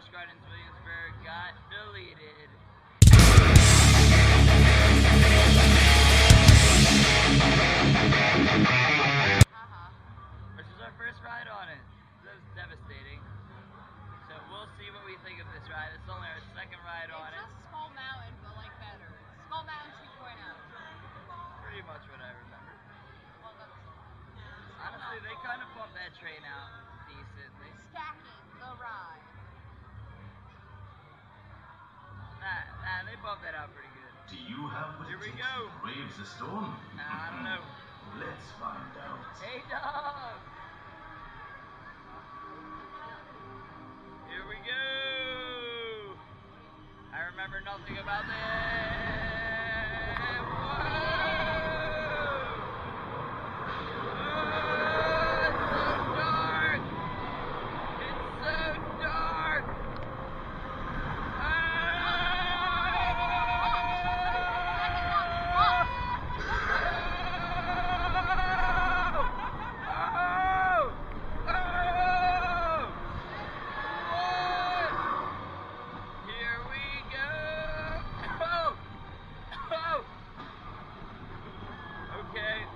Busch Gardens, Williamsburg got deleted. Which is our first ride on it. That was devastating. So we'll see what we think of this ride. It's only our second ride on it. It's just Small Mountain, but like better. Small Mountain 2.0. Pretty much what I remember. Well, that's honestly, they kind of bumped that train out decently. stacking the ride. Nah, they bumped that out pretty good. Do you have what Here it we takes go. to brave the storm? I don't know. Let's find out. Hey, dog! Here we go! I remember nothing about this.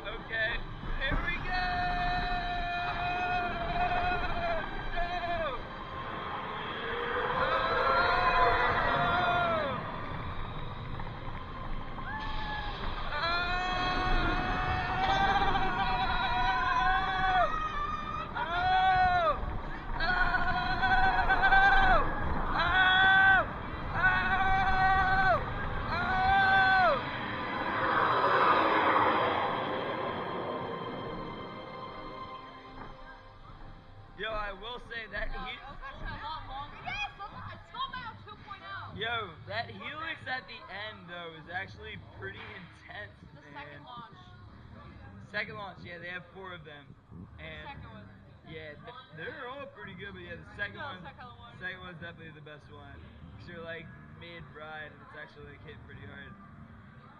Okay, here we go! Yo, I will say that It was actually a lot longer. Yes, Small Mountain 2.0. Yo, that helix at the end though is actually pretty intense. The second launch. Second launch, yeah, they have 4 of them. And Second one. yeah, they're all pretty good, but yeah, the second No, one, second one's definitely the best one. Cause you're like mid-ride and it's actually like hitting pretty hard.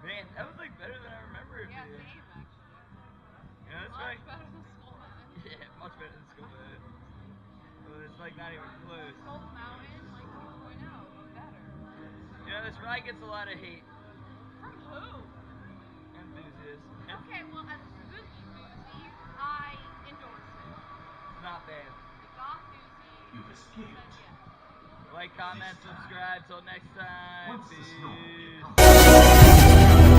Man, that was like better than I remember it Yeah, being. same actually. Yeah, that's Much right. better than Small Mountain. Yeah, much better than Skull Mountain. Well, it's like not even close. Small Mountain, like 2.0, better. You know, this ride gets a lot of hate. From who? Enthusiasts. Okay, well, as a Suzuki Susie, I endorse it. It's not bad. It's not Susie. You've escaped. Yeah. Like, comment, subscribe. Till next time. Once the snow Peace. becomes